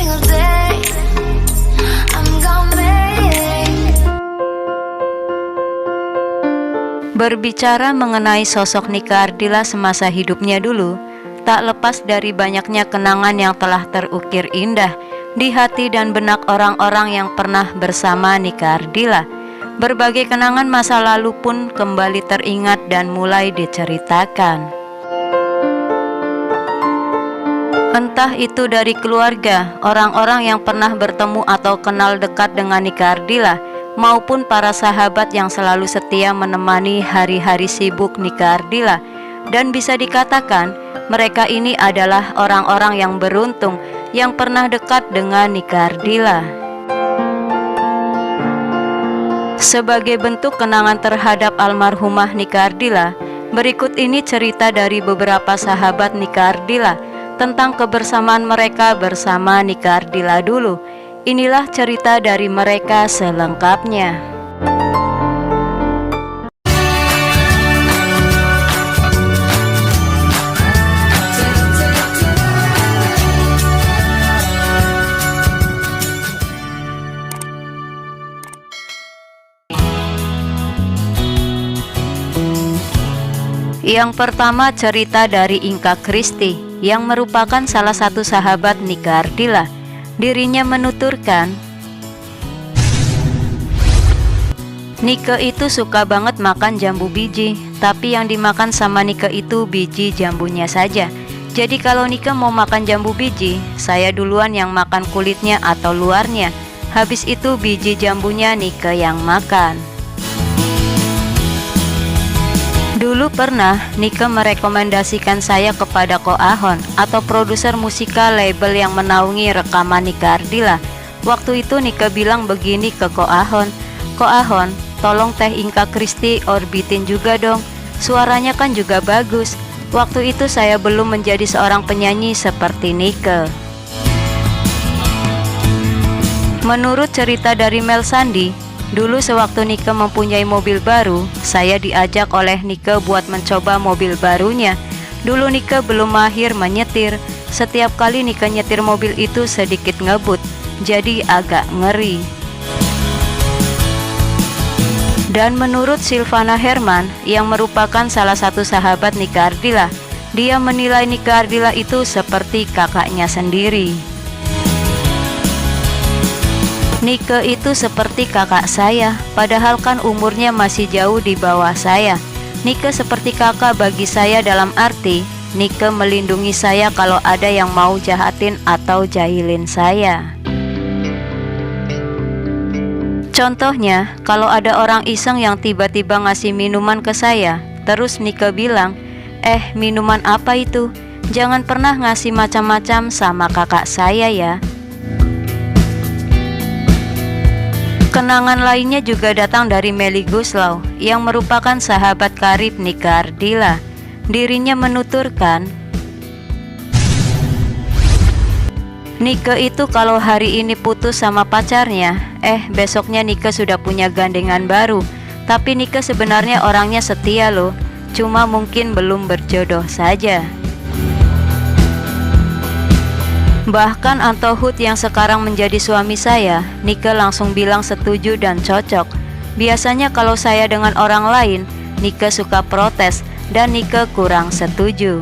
single day. I'm gonna make it. Berbicara mengenai sosok Nika Ardila semasa hidupnya dulu, tak lepas dari banyaknya kenangan yang telah terukir indah di hati dan benak orang-orang yang pernah bersama Nika Ardila. Berbagai kenangan masa lalu pun kembali teringat dan mulai diceritakan. Entah itu dari keluarga, orang-orang yang pernah bertemu atau kenal dekat dengan Nika Ardila, maupun para sahabat yang selalu setia menemani hari-hari sibuk Nika Ardila. Dan bisa dikatakan, mereka ini adalah orang-orang yang beruntung yang pernah dekat dengan Nika Ardila. Sebagai bentuk kenangan terhadap almarhumah Nika Ardila, berikut ini cerita dari beberapa sahabat Nika Ardila tentang kebersamaan mereka bersama Nika Ardila dulu. Inilah cerita dari mereka selengkapnya. Yang pertama, cerita dari Inka Kristi yang merupakan salah satu sahabat Nika Ardila. Dirinya menuturkan, Nika itu suka banget makan jambu biji, tapi yang dimakan sama Nika itu biji jambunya saja. Jadi kalau Nika mau makan jambu biji, saya duluan yang makan kulitnya atau luarnya. Habis itu biji jambunya Nika yang makan. Dulu pernah Nika merekomendasikan saya kepada Ko Ahon atau produser musikal label yang menaungi rekaman Nika Ardila. Waktu itu Nika bilang begini ke Ko Ahon, Ko Ahon, tolong Teh Inka Kristi orbitin juga dong, suaranya kan juga bagus. Waktu itu saya belum menjadi seorang penyanyi seperti Nika. Menurut cerita dari Mel Sandi, dulu sewaktu Nika mempunyai mobil baru, saya diajak oleh Nika buat mencoba mobil barunya. Dulu Nika belum mahir menyetir. Setiap kali Nika nyetir mobil itu sedikit ngebut, jadi agak ngeri. Dan menurut Silvana Herman yang merupakan salah satu sahabat Nika Ardila, dia menilai Nika Ardila itu seperti kakaknya sendiri. Nika itu seperti kakak saya, padahal kan umurnya masih jauh di bawah saya. Nika seperti kakak bagi saya dalam arti, Nika melindungi saya kalau ada yang mau jahatin atau jahilin saya. Contohnya, kalau ada orang iseng yang tiba-tiba ngasih minuman ke saya, terus Nika bilang, minuman apa itu? Jangan pernah ngasih macam-macam sama kakak saya ya. Kenangan lainnya juga datang dari Melly Goeslaw yang merupakan sahabat karib Nika Ardila. Dirinya menuturkan, Nika itu kalau hari ini putus sama pacarnya, besoknya Nika sudah punya gandengan baru. Tapi Nika sebenarnya orangnya setia loh, cuma mungkin belum berjodoh saja. Bahkan Anto Hood yang sekarang menjadi suami saya, Nika langsung bilang setuju dan cocok. Biasanya kalau saya dengan orang lain, Nika suka protes dan Nika kurang setuju.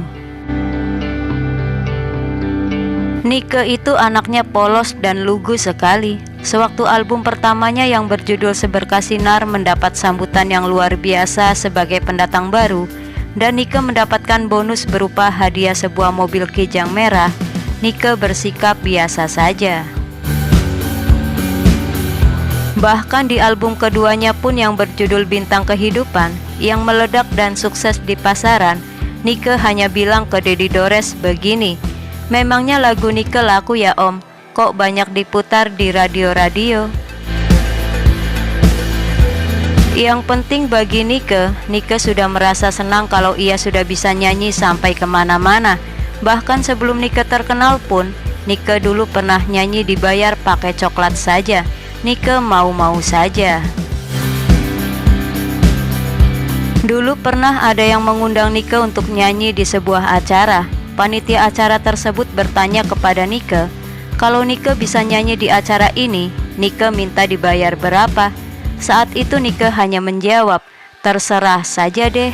Nika itu anaknya polos dan lugu sekali. Sewaktu album pertamanya yang berjudul Seberkas Sinar mendapat sambutan yang luar biasa sebagai pendatang baru, dan Nika mendapatkan bonus berupa hadiah sebuah mobil Kijang merah, Nika bersikap biasa saja. Bahkan di album keduanya pun yang berjudul Bintang Kehidupan, yang meledak dan sukses di pasaran, Nika hanya bilang ke Dedi Dores begini, memangnya lagu Nika laku ya om, kok banyak diputar di radio-radio. Yang penting bagi Nika sudah merasa senang kalau ia sudah bisa nyanyi sampai kemana-mana. Bahkan sebelum Nika terkenal pun, Nika dulu pernah nyanyi dibayar pakai coklat saja. Nika mau-mau saja. Dulu pernah ada yang mengundang Nika untuk nyanyi di sebuah acara. Panitia acara tersebut bertanya kepada Nika, Kalau Nike bisa nyanyi di acara ini, Nike minta dibayar berapa? Saat itu Nike hanya menjawab, terserah saja deh.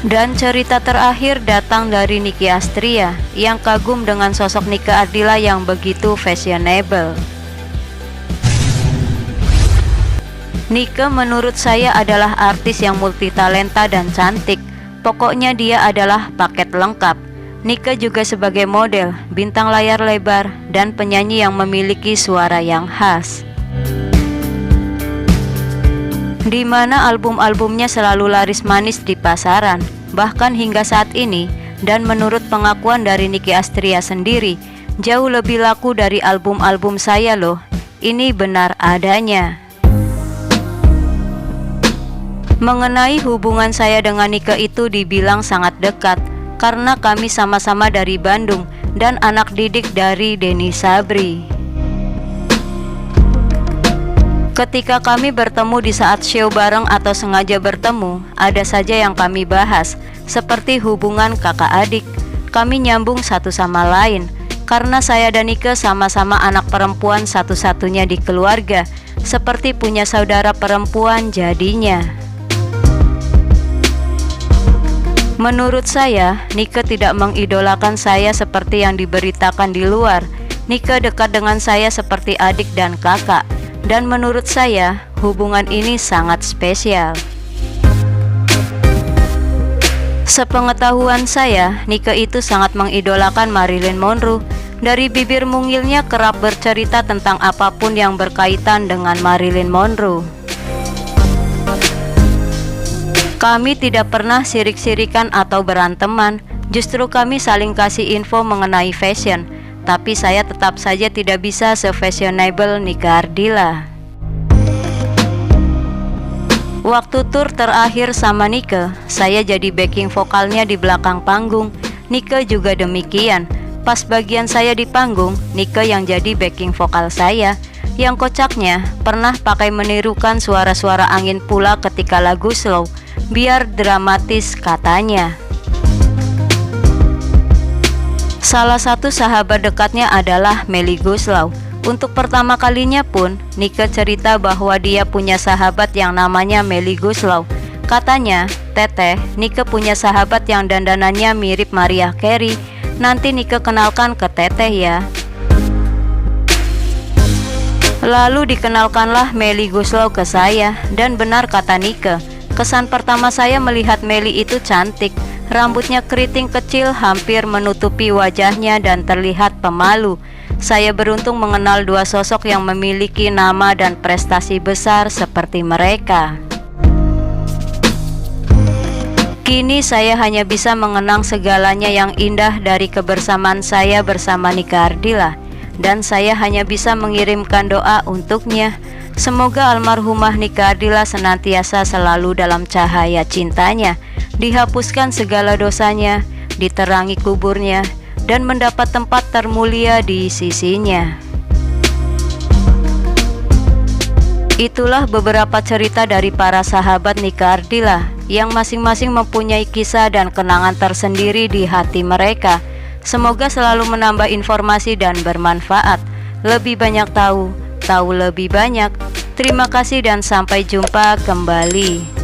Dan cerita terakhir datang dari Nicky Astria yang kagum dengan sosok Nike Ardilla yang begitu fashionable. Nike menurut saya adalah artis yang multitalenta dan cantik. Pokoknya dia adalah paket lengkap. Nike juga sebagai model, bintang layar lebar, dan penyanyi yang memiliki suara yang khas. Di mana album-albumnya selalu laris manis di pasaran, bahkan hingga saat ini, dan menurut pengakuan dari Nicky Astria sendiri, jauh lebih laku dari album-album saya loh. Ini benar adanya. Mengenai hubungan saya dengan Nike itu dibilang sangat dekat, karena kami sama-sama dari Bandung dan anak didik dari Denny Sabri. Ketika kami bertemu di saat show bareng atau sengaja bertemu, ada saja yang kami bahas, seperti hubungan kakak adik. Kami nyambung satu sama lain, karena saya dan Nike sama-sama anak perempuan satu-satunya di keluarga, seperti punya saudara perempuan jadinya. Menurut saya, Nike tidak mengidolakan saya seperti yang diberitakan di luar. Nike dekat dengan saya seperti adik dan kakak. Dan menurut saya, hubungan ini sangat spesial. Sepengetahuan saya, Nike itu sangat mengidolakan Marilyn Monroe. Dari bibir mungilnya kerap bercerita tentang apapun yang berkaitan dengan Marilyn Monroe. Kami tidak pernah sirik-sirikan atau beranteman, justru kami saling kasih info mengenai fashion. Tapi saya tetap saja tidak bisa se-fashionable Nicky Ardilla. Waktu tur terakhir sama Nike, saya jadi backing vokalnya di belakang panggung. Nike juga demikian. Pas bagian saya di panggung, Nike yang jadi backing vokal saya. Yang kocaknya, pernah pakai menirukan suara-suara angin pula ketika lagu slow, biar dramatis katanya. Salah satu sahabat dekatnya adalah Melly Goeslaw. Untuk pertama kalinya pun, Nike cerita bahwa dia punya sahabat yang namanya Melly Goeslaw. Katanya, Teteh, Nike punya sahabat yang dandanannya mirip Mariah Carey. Nanti Nike kenalkan ke Teteh ya. Lalu dikenalkanlah Melly Goeslaw ke saya, dan benar kata Nike, kesan pertama saya melihat Melly itu cantik. Rambutnya keriting kecil hampir menutupi wajahnya dan terlihat pemalu. Saya beruntung mengenal dua sosok yang memiliki nama dan prestasi besar seperti mereka. Kini saya hanya bisa mengenang segalanya yang indah dari kebersamaan saya bersama Nicky Ardilla. Dan saya hanya bisa mengirimkan doa untuknya. Semoga almarhumah Nicky Ardilla senantiasa selalu dalam cahaya cintanya, dihapuskan segala dosanya, diterangi kuburnya, dan mendapat tempat termulia di sisinya. Itulah beberapa cerita dari para sahabat Nicky Ardilla yang masing-masing mempunyai kisah dan kenangan tersendiri di hati mereka. Semoga selalu menambah informasi dan bermanfaat. Lebih banyak tahu lebih banyak. Terima kasih dan sampai jumpa kembali.